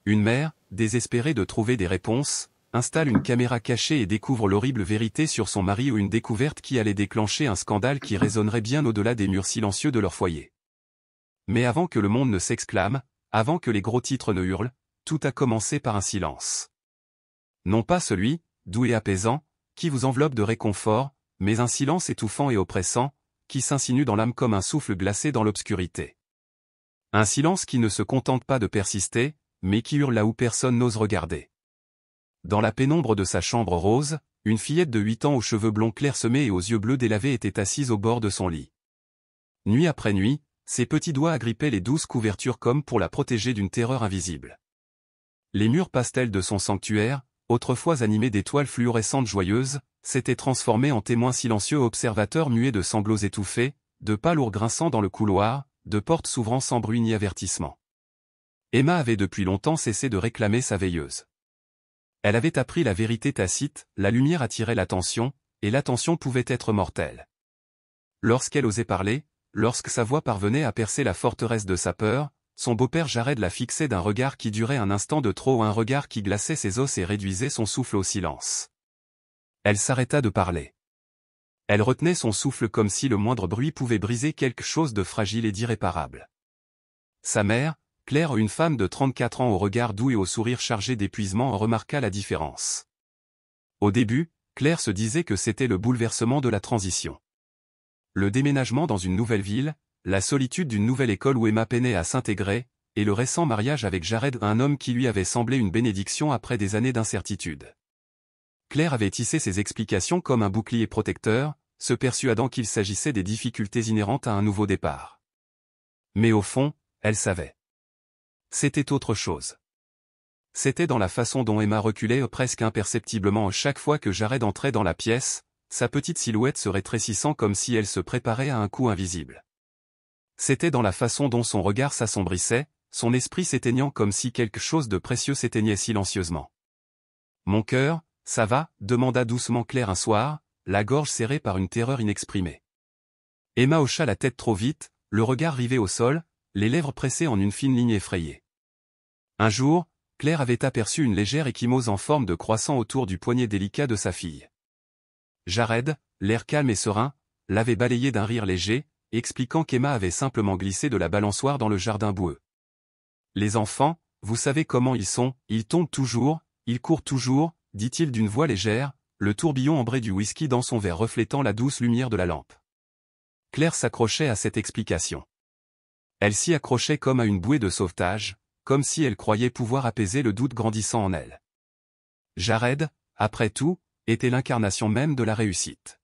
Une mère, désespérée de trouver des réponses, installe une caméra cachée et découvre l'horrible vérité sur son mari ou une découverte qui allait déclencher un scandale qui résonnerait bien au-delà des murs silencieux de leur foyer. Mais avant que le monde ne s'exclame, avant que les gros titres ne hurlent, tout a commencé par un silence. Non pas celui, doux et apaisant, qui vous enveloppe de réconfort, mais un silence étouffant et oppressant, qui s'insinue dans l'âme comme un souffle glacé dans l'obscurité. Un silence qui ne se contente pas de persister, mais qui hurle là où personne n'ose regarder. Dans la pénombre de sa chambre rose, une fillette de 8 ans aux cheveux blonds clairsemés et aux yeux bleus délavés était assise au bord de son lit. Nuit après nuit, ses petits doigts agrippaient les douces couvertures comme pour la protéger d'une terreur invisible. Les murs pastels de son sanctuaire, autrefois animés d'étoiles fluorescentes joyeuses, s'étaient transformés en témoins silencieux observateurs muets de sanglots étouffés, de pas lourds grinçants dans le couloir, de portes s'ouvrant sans bruit ni avertissement. Emma avait depuis longtemps cessé de réclamer sa veilleuse. Elle avait appris la vérité tacite, la lumière attirait l'attention, et l'attention pouvait être mortelle. Lorsqu'elle osait parler, lorsque sa voix parvenait à percer la forteresse de sa peur, son beau-père Jared la fixait d'un regard qui durait un instant de trop, un regard qui glaçait ses os et réduisait son souffle au silence. Elle s'arrêta de parler. Elle retenait son souffle comme si le moindre bruit pouvait briser quelque chose de fragile et d'irréparable. Sa mère, Claire, une femme de 34 ans au regard doux et au sourire chargé d'épuisement, en remarqua la différence. Au début, Claire se disait que c'était le bouleversement de la transition. Le déménagement dans une nouvelle ville, la solitude d'une nouvelle école où Emma peinait à s'intégrer, et le récent mariage avec Jared, un homme qui lui avait semblé une bénédiction après des années d'incertitude. Claire avait tissé ses explications comme un bouclier protecteur, se persuadant qu'il s'agissait des difficultés inhérentes à un nouveau départ. Mais au fond, elle savait. C'était autre chose. C'était dans la façon dont Emma reculait presque imperceptiblement chaque fois que Jared entrait dans la pièce, sa petite silhouette se rétrécissant comme si elle se préparait à un coup invisible. C'était dans la façon dont son regard s'assombrissait, son esprit s'éteignant comme si quelque chose de précieux s'éteignait silencieusement. « Mon cœur, ça va ?» demanda doucement Claire un soir, la gorge serrée par une terreur inexprimée. Emma hocha la tête trop vite, le regard rivé au sol, les lèvres pressées en une fine ligne effrayée. Un jour, Claire avait aperçu une légère ecchymose en forme de croissant autour du poignet délicat de sa fille. Jared, l'air calme et serein, l'avait balayé d'un rire léger, expliquant qu'Emma avait simplement glissé de la balançoire dans le jardin boueux. Les enfants, vous savez comment ils sont, ils tombent toujours, ils courent toujours, dit-il d'une voix légère, le tourbillon ambré du whisky dans son verre reflétant la douce lumière de la lampe. Claire s'accrochait à cette explication. Elle s'y accrochait comme à une bouée de sauvetage, comme si elle croyait pouvoir apaiser le doute grandissant en elle. Jared, après tout, était l'incarnation même de la réussite.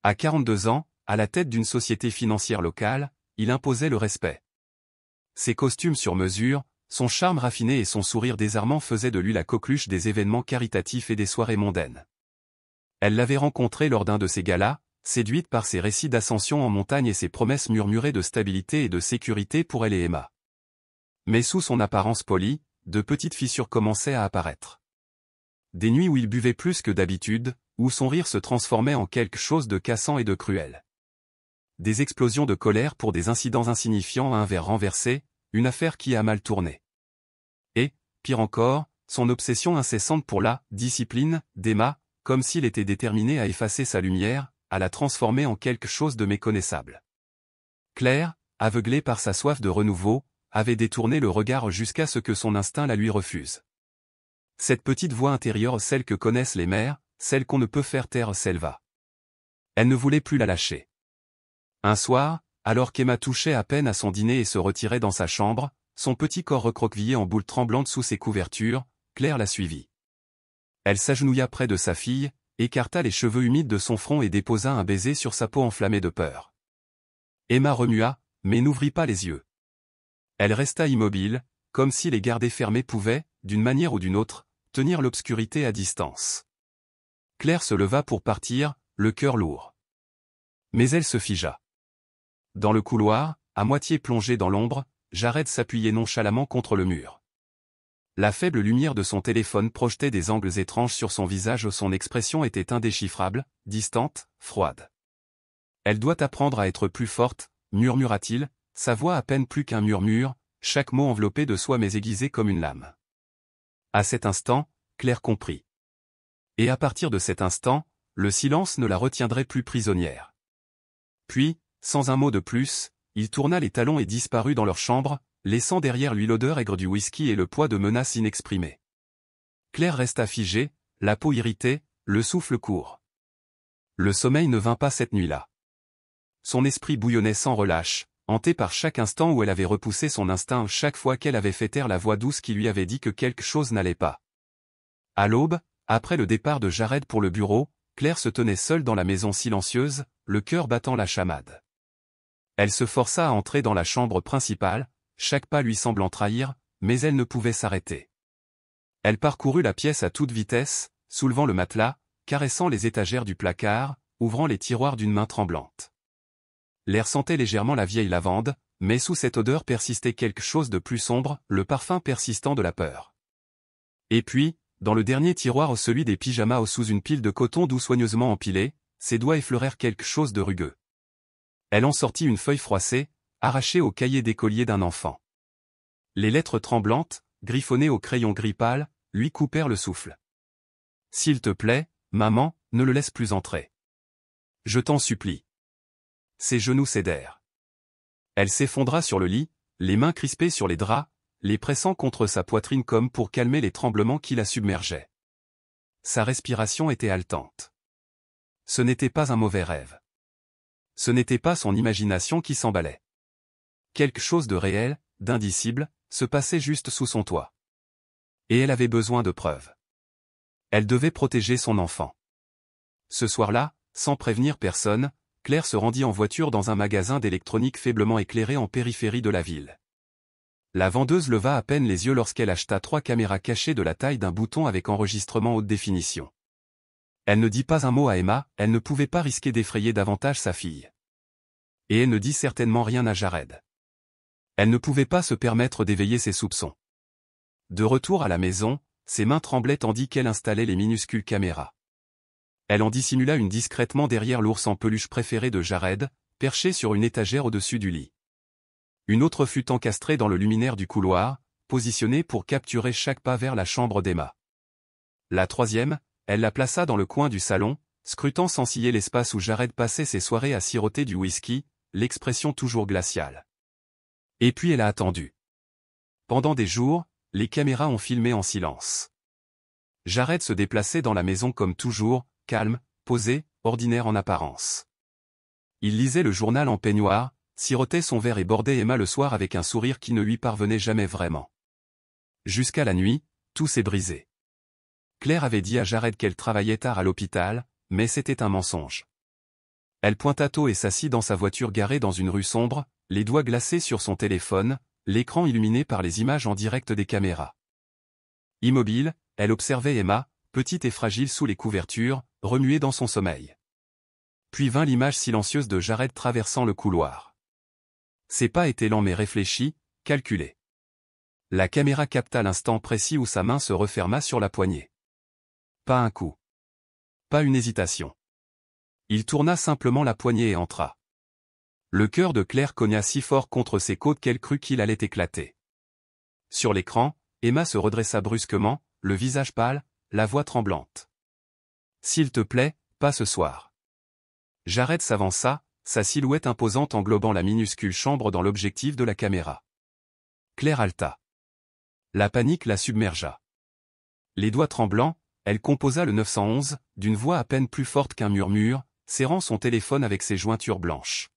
À 42 ans, à la tête d'une société financière locale, il imposait le respect. Ses costumes sur mesure, son charme raffiné et son sourire désarmant faisaient de lui la coqueluche des événements caritatifs et des soirées mondaines. Elle l'avait rencontré lors d'un de ces galas, séduite par ses récits d'ascension en montagne et ses promesses murmurées de stabilité et de sécurité pour elle et Emma. Mais sous son apparence polie, de petites fissures commençaient à apparaître. Des nuits où il buvait plus que d'habitude, où son rire se transformait en quelque chose de cassant et de cruel. Des explosions de colère pour des incidents insignifiants, un verre renversé, une affaire qui a mal tourné. Et, pire encore, son obsession incessante pour la discipline d'Emma, comme s'il était déterminé à effacer sa lumière, à la transformer en quelque chose de méconnaissable. Claire, aveuglée par sa soif de renouveau, avait détourné le regard jusqu'à ce que son instinct la lui refuse. Cette petite voix intérieure, celle que connaissent les mères, celle qu'on ne peut faire taire, s'éleva. Elle ne voulait plus la lâcher. Un soir, alors qu'Emma touchait à peine à son dîner et se retirait dans sa chambre, son petit corps recroquevillé en boule tremblante sous ses couvertures, Claire la suivit. Elle s'agenouilla près de sa fille, écarta les cheveux humides de son front et déposa un baiser sur sa peau enflammée de peur. Emma remua, mais n'ouvrit pas les yeux. Elle resta immobile, comme si les garder fermés pouvaient, d'une manière ou d'une autre, tenir l'obscurité à distance. Claire se leva pour partir, le cœur lourd. Mais elle se figea. Dans le couloir, à moitié plongé dans l'ombre, Jared s'appuyait nonchalamment contre le mur. La faible lumière de son téléphone projetait des angles étranges sur son visage, son expression était indéchiffrable, distante, froide. « Elle doit apprendre à être plus forte », murmura-t-il, sa voix à peine plus qu'un murmure, chaque mot enveloppé de soie mais aiguisé comme une lame. À cet instant, Claire comprit. Et à partir de cet instant, le silence ne la retiendrait plus prisonnière. Puis, sans un mot de plus, il tourna les talons et disparut dans leur chambre, laissant derrière lui l'odeur aigre du whisky et le poids de menaces inexprimées. Claire resta figée, la peau irritée, le souffle court. Le sommeil ne vint pas cette nuit-là. Son esprit bouillonnait sans relâche, hanté par chaque instant où elle avait repoussé son instinct, chaque fois qu'elle avait fait taire la voix douce qui lui avait dit que quelque chose n'allait pas. À l'aube, après le départ de Jared pour le bureau, Claire se tenait seule dans la maison silencieuse, le cœur battant la chamade. Elle se força à entrer dans la chambre principale, chaque pas lui semblant trahir, mais elle ne pouvait s'arrêter. Elle parcourut la pièce à toute vitesse, soulevant le matelas, caressant les étagères du placard, ouvrant les tiroirs d'une main tremblante. L'air sentait légèrement la vieille lavande, mais sous cette odeur persistait quelque chose de plus sombre, le parfum persistant de la peur. Et puis, dans le dernier tiroir, celui des pyjamas sous une pile de coton doux soigneusement empilée, ses doigts effleurèrent quelque chose de rugueux. Elle en sortit une feuille froissée, arrachée au cahier d'écolier d'un enfant. Les lettres tremblantes, griffonnées au crayon gris pâle, lui coupèrent le souffle. « S'il te plaît, maman, ne le laisse plus entrer. Je t'en supplie. » Ses genoux cédèrent. Elle s'effondra sur le lit, les mains crispées sur les draps, les pressant contre sa poitrine comme pour calmer les tremblements qui la submergeaient. Sa respiration était haletante. Ce n'était pas un mauvais rêve. Ce n'était pas son imagination qui s'emballait. Quelque chose de réel, d'indicible, se passait juste sous son toit. Et elle avait besoin de preuves. Elle devait protéger son enfant. Ce soir-là, sans prévenir personne, Claire se rendit en voiture dans un magasin d'électronique faiblement éclairé en périphérie de la ville. La vendeuse leva à peine les yeux lorsqu'elle acheta 3 caméras cachées de la taille d'un bouton avec enregistrement haute définition. Elle ne dit pas un mot à Emma, elle ne pouvait pas risquer d'effrayer davantage sa fille. Et elle ne dit certainement rien à Jared. Elle ne pouvait pas se permettre d'éveiller ses soupçons. De retour à la maison, ses mains tremblaient tandis qu'elle installait les minuscules caméras. Elle en dissimula une discrètement derrière l'ours en peluche préféré de Jared, perché sur une étagère au-dessus du lit. Une autre fut encastrée dans le luminaire du couloir, positionnée pour capturer chaque pas vers la chambre d'Emma. La troisième, elle la plaça dans le coin du salon, scrutant sans ciller l'espace où Jared passait ses soirées à siroter du whisky, l'expression toujours glaciale. Et puis elle a attendu. Pendant des jours, les caméras ont filmé en silence. Jared se déplaçait dans la maison comme toujours, calme, posé, ordinaire en apparence. Il lisait le journal en peignoir, sirotait son verre et bordait Emma le soir avec un sourire qui ne lui parvenait jamais vraiment. Jusqu'à la nuit, tout s'est brisé. Claire avait dit à Jared qu'elle travaillait tard à l'hôpital, mais c'était un mensonge. Elle pointa tôt et s'assit dans sa voiture garée dans une rue sombre, les doigts glacés sur son téléphone, l'écran illuminé par les images en direct des caméras. Immobile, elle observait Emma, petite et fragile sous les couvertures, remuée dans son sommeil. Puis vint l'image silencieuse de Jared traversant le couloir. Ses pas étaient lents mais réfléchis, calculés. La caméra capta l'instant précis où sa main se referma sur la poignée. Pas un coup. Pas une hésitation. Il tourna simplement la poignée et entra. Le cœur de Claire cogna si fort contre ses côtes qu'elle crut qu'il allait éclater. Sur l'écran, Emma se redressa brusquement, le visage pâle, la voix tremblante. « S'il te plaît, pas ce soir. » Jared s'avança, sa silhouette imposante englobant la minuscule chambre dans l'objectif de la caméra. Claire haleta. La panique la submergea. Les doigts tremblants, elle composa le 911, d'une voix à peine plus forte qu'un murmure, serrant son téléphone avec ses jointures blanches.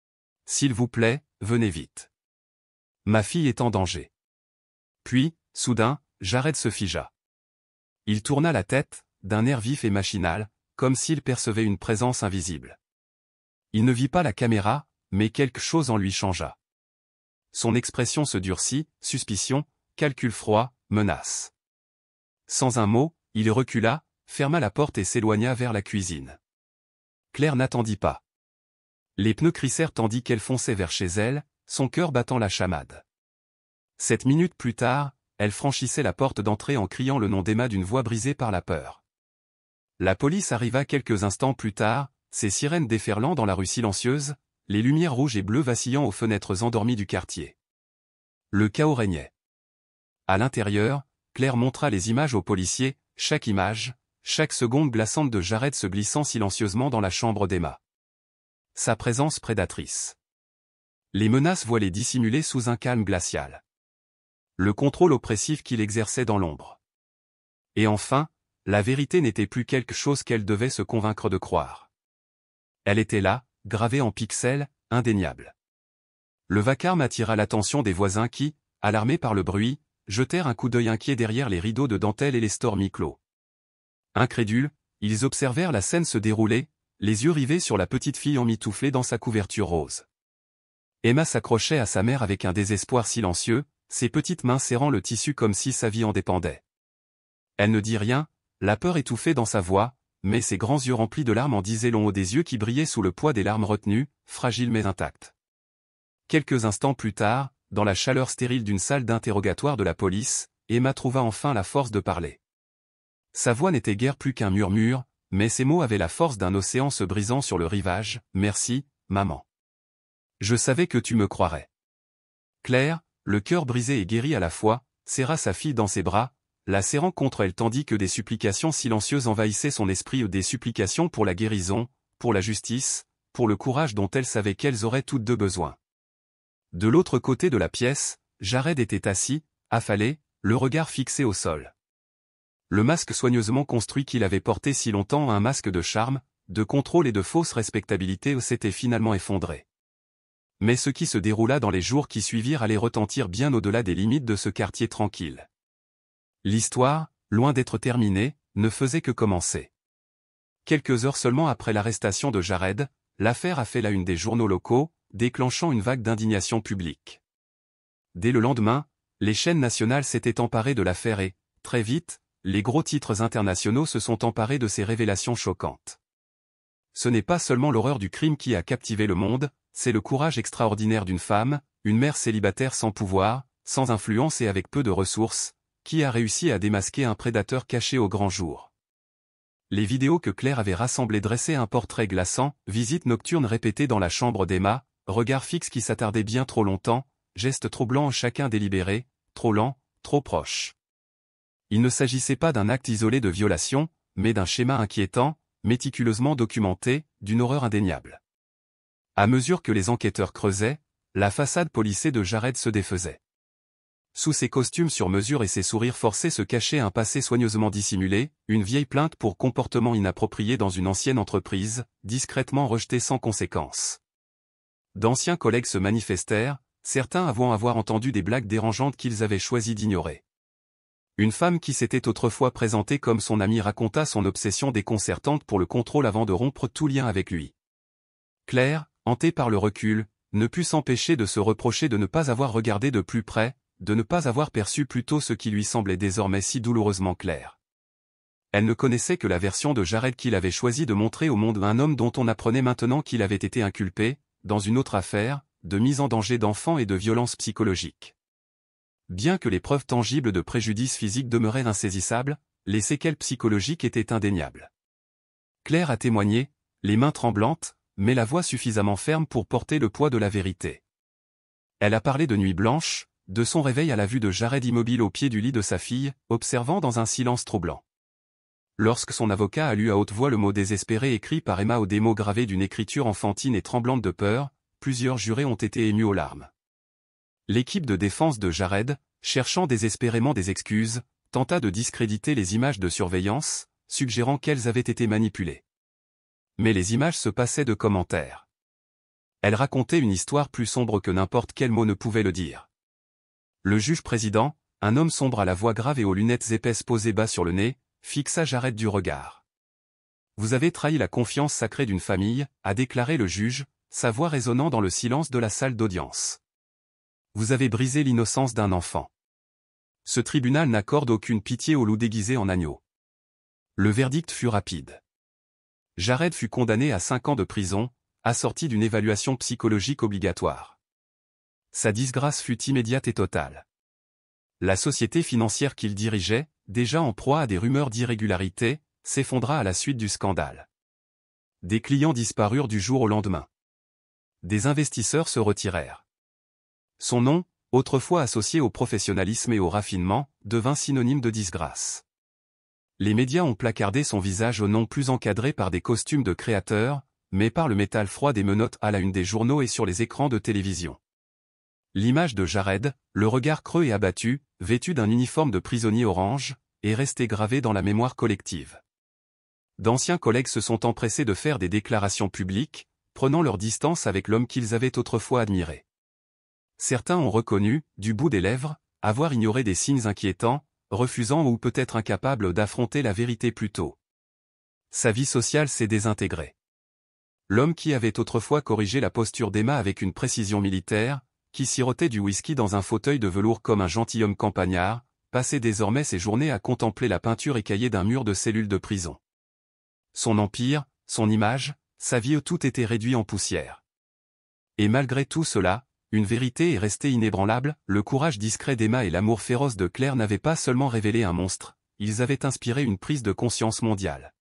« S'il vous plaît, venez vite. Ma fille est en danger. » Puis, soudain, Jared se figea. Il tourna la tête, d'un air vif et machinal, comme s'il percevait une présence invisible. Il ne vit pas la caméra, mais quelque chose en lui changea. Son expression se durcit, suspicion, calcul froid, menace. Sans un mot, il recula, ferma la porte et s'éloigna vers la cuisine. Claire n'attendit pas. Les pneus crissèrent tandis qu'elle fonçait vers chez elle, son cœur battant la chamade. 7 minutes plus tard, elle franchissait la porte d'entrée en criant le nom d'Emma d'une voix brisée par la peur. La police arriva quelques instants plus tard, ses sirènes déferlant dans la rue silencieuse, les lumières rouges et bleues vacillant aux fenêtres endormies du quartier. Le chaos régnait. À l'intérieur, Claire montra les images aux policiers, chaque image, chaque seconde glaçante de Jared se glissant silencieusement dans la chambre d'Emma. Sa présence prédatrice. Les menaces voilées dissimulées sous un calme glacial. Le contrôle oppressif qu'il exerçait dans l'ombre. Et enfin, la vérité n'était plus quelque chose qu'elle devait se convaincre de croire. Elle était là, gravée en pixels, indéniable. Le vacarme attira l'attention des voisins qui, alarmés par le bruit, jetèrent un coup d'œil inquiet derrière les rideaux de dentelle et les stores mi-clos. Incrédules, ils observèrent la scène se dérouler, les yeux rivés sur la petite fille emmitouflée dans sa couverture rose. Emma s'accrochait à sa mère avec un désespoir silencieux, ses petites mains serrant le tissu comme si sa vie en dépendait. Elle ne dit rien, la peur étouffée dans sa voix, mais ses grands yeux remplis de larmes en disaient long aux des yeux qui brillaient sous le poids des larmes retenues, fragiles mais intactes. Quelques instants plus tard, dans la chaleur stérile d'une salle d'interrogatoire de la police, Emma trouva enfin la force de parler. Sa voix n'était guère plus qu'un murmure, mais ses mots avaient la force d'un océan se brisant sur le rivage. « Merci, maman. Je savais que tu me croirais. » Claire, le cœur brisé et guéri à la fois, serra sa fille dans ses bras, la serrant contre elle tandis que des supplications silencieuses envahissaient son esprit, des supplications pour la guérison, pour la justice, pour le courage dont elle savait qu'elles auraient toutes deux besoin. De l'autre côté de la pièce, Jared était assis, affalé, le regard fixé au sol. Le masque soigneusement construit qu'il avait porté si longtemps, un masque de charme, de contrôle et de fausse respectabilité, s'était finalement effondré. Mais ce qui se déroula dans les jours qui suivirent allait retentir bien au-delà des limites de ce quartier tranquille. L'histoire, loin d'être terminée, ne faisait que commencer. Quelques heures seulement après l'arrestation de Jared, l'affaire a fait la une des journaux locaux, déclenchant une vague d'indignation publique. Dès le lendemain, les chaînes nationales s'étaient emparées de l'affaire et, très vite, les gros titres internationaux se sont emparés de ces révélations choquantes. Ce n'est pas seulement l'horreur du crime qui a captivé le monde, c'est le courage extraordinaire d'une femme, une mère célibataire sans pouvoir, sans influence et avec peu de ressources, qui a réussi à démasquer un prédateur caché au grand jour. Les vidéos que Claire avait rassemblées dressaient un portrait glaçant, visite nocturne répétée dans la chambre d'Emma, regard fixe qui s'attardait bien trop longtemps, gestes troublants chacun délibéré, trop lent, trop proche. Il ne s'agissait pas d'un acte isolé de violation, mais d'un schéma inquiétant, méticuleusement documenté, d'une horreur indéniable. À mesure que les enquêteurs creusaient, la façade policée de Jared se défaisait. Sous ses costumes sur mesure et ses sourires forcés se cachait un passé soigneusement dissimulé, une vieille plainte pour comportement inapproprié dans une ancienne entreprise, discrètement rejetée sans conséquence. D'anciens collègues se manifestèrent, certains avouant avoir entendu des blagues dérangeantes qu'ils avaient choisi d'ignorer. Une femme qui s'était autrefois présentée comme son amie raconta son obsession déconcertante pour le contrôle avant de rompre tout lien avec lui. Claire, hantée par le recul, ne put s'empêcher de se reprocher de ne pas avoir regardé de plus près, de ne pas avoir perçu plus tôt ce qui lui semblait désormais si douloureusement clair. Elle ne connaissait que la version de Jared qu'il avait choisi de montrer au monde, un homme dont on apprenait maintenant qu'il avait été inculpé, dans une autre affaire, de mise en danger d'enfants et de violence psychologique. Bien que les preuves tangibles de préjudice physique demeuraient insaisissables, les séquelles psychologiques étaient indéniables. Claire a témoigné, les mains tremblantes, mais la voix suffisamment ferme pour porter le poids de la vérité. Elle a parlé de nuit blanche, de son réveil à la vue de Jared immobile au pied du lit de sa fille, observant dans un silence troublant. Lorsque son avocat a lu à haute voix le mot désespéré écrit par Emma au démo gravé d'une écriture enfantine et tremblante de peur, plusieurs jurés ont été émus aux larmes. L'équipe de défense de Jared, cherchant désespérément des excuses, tenta de discréditer les images de surveillance, suggérant qu'elles avaient été manipulées. Mais les images se passaient de commentaires. Elles racontaient une histoire plus sombre que n'importe quel mot ne pouvait le dire. Le juge-président, un homme sombre à la voix grave et aux lunettes épaisses posées bas sur le nez, fixa Jared du regard. « Vous avez trahi la confiance sacrée d'une famille », a déclaré le juge, sa voix résonnant dans le silence de la salle d'audience. « Vous avez brisé l'innocence d'un enfant. » Ce tribunal n'accorde aucune pitié au loup déguisé en agneau. Le verdict fut rapide. Jared fut condamné à 5 ans de prison, assorti d'une évaluation psychologique obligatoire. Sa disgrâce fut immédiate et totale. La société financière qu'il dirigeait, déjà en proie à des rumeurs d'irrégularité, s'effondra à la suite du scandale. Des clients disparurent du jour au lendemain. Des investisseurs se retirèrent. Son nom, autrefois associé au professionnalisme et au raffinement, devint synonyme de disgrâce. Les médias ont placardé son visage au non plus encadré par des costumes de créateurs, mais par le métal froid des menottes à la une des journaux et sur les écrans de télévision. L'image de Jared, le regard creux et abattu, vêtu d'un uniforme de prisonnier orange, est restée gravée dans la mémoire collective. D'anciens collègues se sont empressés de faire des déclarations publiques, prenant leur distance avec l'homme qu'ils avaient autrefois admiré. Certains ont reconnu, du bout des lèvres, avoir ignoré des signes inquiétants, refusant ou peut-être incapables d'affronter la vérité plus tôt. Sa vie sociale s'est désintégrée. L'homme qui avait autrefois corrigé la posture d'Emma avec une précision militaire, qui sirotait du whisky dans un fauteuil de velours comme un gentilhomme campagnard, passait désormais ses journées à contempler la peinture écaillée d'un mur de cellules de prison. Son empire, son image, sa vie tout était réduit en poussière. Et malgré tout cela, une vérité est restée inébranlable, le courage discret d'Emma et l'amour féroce de Claire n'avaient pas seulement révélé un monstre, ils avaient inspiré une prise de conscience mondiale.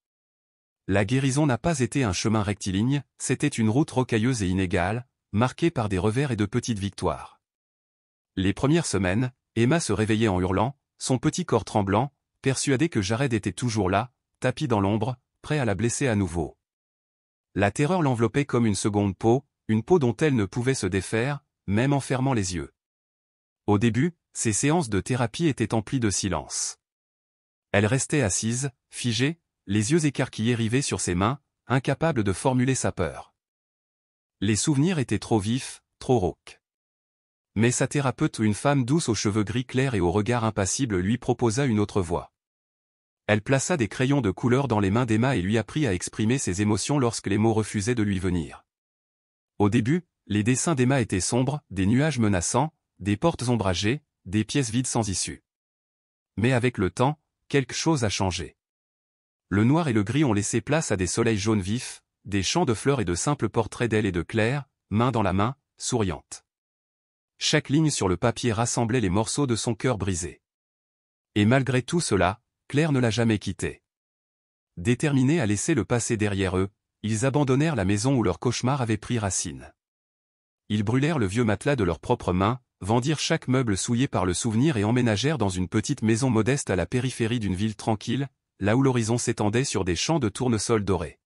La guérison n'a pas été un chemin rectiligne, c'était une route rocailleuse et inégale, marquée par des revers et de petites victoires. Les premières semaines, Emma se réveillait en hurlant, son petit corps tremblant, persuadée que Jared était toujours là, tapi dans l'ombre, prêt à la blesser à nouveau. La terreur l'enveloppait comme une seconde peau, une peau dont elle ne pouvait se défaire, même en fermant les yeux. Au début, ses séances de thérapie étaient emplies de silence. Elle restait assise, figée, les yeux écarquillés rivés sur ses mains, incapable de formuler sa peur. Les souvenirs étaient trop vifs, trop rauques. Mais sa thérapeute, une femme douce aux cheveux gris clairs et au regard impassible, lui proposa une autre voie. Elle plaça des crayons de couleur dans les mains d'Emma et lui apprit à exprimer ses émotions lorsque les mots refusaient de lui venir. Au début, les dessins d'Emma étaient sombres, des nuages menaçants, des portes ombragées, des pièces vides sans issue. Mais avec le temps, quelque chose a changé. Le noir et le gris ont laissé place à des soleils jaunes vifs, des champs de fleurs et de simples portraits d'elle et de Claire, main dans la main, souriantes. Chaque ligne sur le papier rassemblait les morceaux de son cœur brisé. Et malgré tout cela, Claire ne l'a jamais quitté. Déterminés à laisser le passé derrière eux, ils abandonnèrent la maison où leur cauchemar avait pris racine. Ils brûlèrent le vieux matelas de leurs propres mains, vendirent chaque meuble souillé par le souvenir et emménagèrent dans une petite maison modeste à la périphérie d'une ville tranquille, là où l'horizon s'étendait sur des champs de tournesol dorés.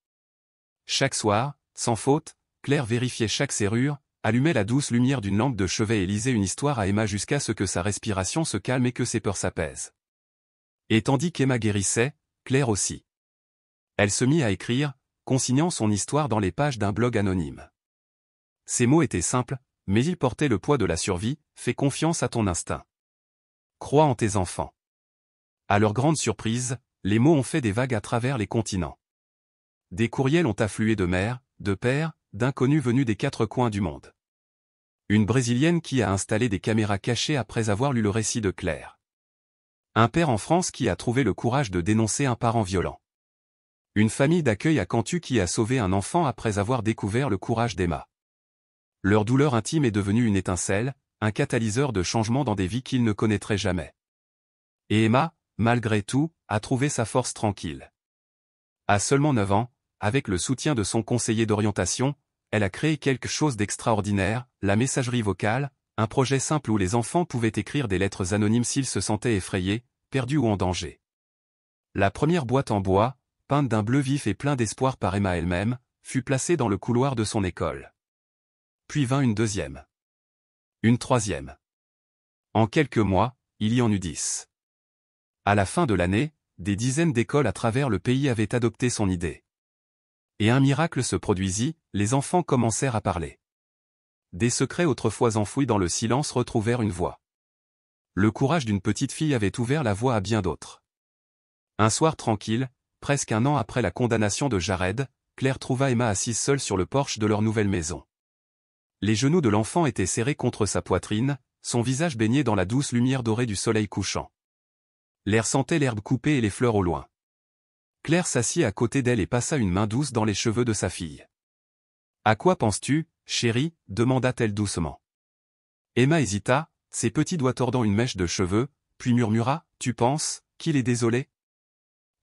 Chaque soir, sans faute, Claire vérifiait chaque serrure, allumait la douce lumière d'une lampe de chevet et lisait une histoire à Emma jusqu'à ce que sa respiration se calme et que ses peurs s'apaisent. Et tandis qu'Emma guérissait, Claire aussi. Elle se mit à écrire, consignant son histoire dans les pages d'un blog anonyme. Ses mots étaient simples, mais ils portaient le poids de la survie, fais confiance à ton instinct. Crois en tes enfants. À leur grande surprise, les mots ont fait des vagues à travers les continents. Des courriels ont afflué de mères, de pères, d'inconnus venus des quatre coins du monde. Une Brésilienne qui a installé des caméras cachées après avoir lu le récit de Claire. Un père en France qui a trouvé le courage de dénoncer un parent violent. Une famille d'accueil à Cantu qui a sauvé un enfant après avoir découvert le courage d'Emma. Leur douleur intime est devenue une étincelle, un catalyseur de changement dans des vies qu'ils ne connaîtraient jamais. Et Emma, malgré tout, a trouvé sa force tranquille. À seulement 9 ans, avec le soutien de son conseiller d'orientation, elle a créé quelque chose d'extraordinaire, la messagerie vocale, un projet simple où les enfants pouvaient écrire des lettres anonymes s'ils se sentaient effrayés, perdus ou en danger. La première boîte en bois, peinte d'un bleu vif et plein d'espoir par Emma elle-même, fut placée dans le couloir de son école. Puis vint une deuxième. Une troisième. En quelques mois, il y en eut 10. À la fin de l'année, des dizaines d'écoles à travers le pays avaient adopté son idée. Et un miracle se produisit, les enfants commencèrent à parler. Des secrets autrefois enfouis dans le silence retrouvèrent une voix. Le courage d'une petite fille avait ouvert la voie à bien d'autres. Un soir tranquille, presque un an après la condamnation de Jared, Claire trouva Emma assise seule sur le porche de leur nouvelle maison. Les genoux de l'enfant étaient serrés contre sa poitrine, son visage baigné dans la douce lumière dorée du soleil couchant. L'air sentait l'herbe coupée et les fleurs au loin. Claire s'assit à côté d'elle et passa une main douce dans les cheveux de sa fille. « À quoi penses-tu, chérie » demanda-t-elle doucement. Emma hésita, ses petits doigts tordant une mèche de cheveux, puis murmura « Tu penses qu'il est désolé ?»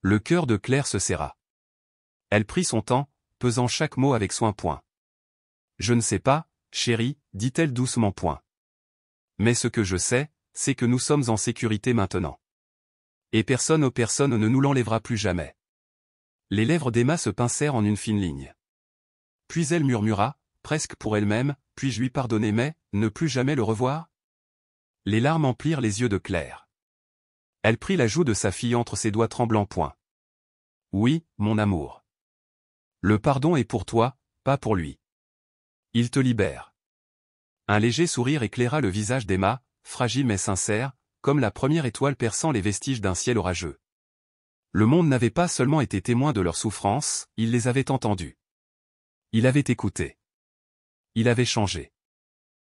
Le cœur de Claire se serra. Elle prit son temps, pesant chaque mot avec soin. « Je ne sais pas, chérie, dit-elle doucement. Mais ce que je sais, c'est que nous sommes en sécurité maintenant. Et personne ne nous l'enlèvera plus jamais. Les lèvres d'Emma se pincèrent en une fine ligne. Puis elle murmura, presque pour elle-même, « Puis-je lui pardonner mais, ne plus jamais le revoir ?» Les larmes emplirent les yeux de Claire. Elle prit la joue de sa fille entre ses doigts tremblants. Oui, mon amour. Le pardon est pour toi, pas pour lui. Il te libère. Un léger sourire éclaira le visage d'Emma, fragile mais sincère, comme la première étoile perçant les vestiges d'un ciel orageux. Le monde n'avait pas seulement été témoin de leurs souffrances, il les avait entendues. Il avait écouté. Il avait changé.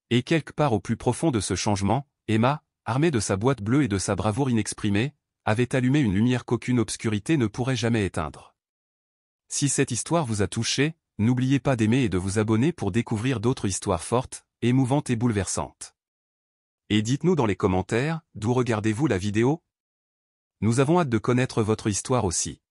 Et quelque part au plus profond de ce changement, Emma, armée de sa boîte bleue et de sa bravoure inexprimée, avait allumé une lumière qu'aucune obscurité ne pourrait jamais éteindre. Si cette histoire vous a touché, n'oubliez pas d'aimer et de vous abonner pour découvrir d'autres histoires fortes, émouvantes et bouleversantes. Et dites-nous dans les commentaires, d'où regardez-vous la vidéo? Nous avons hâte de connaître votre histoire aussi.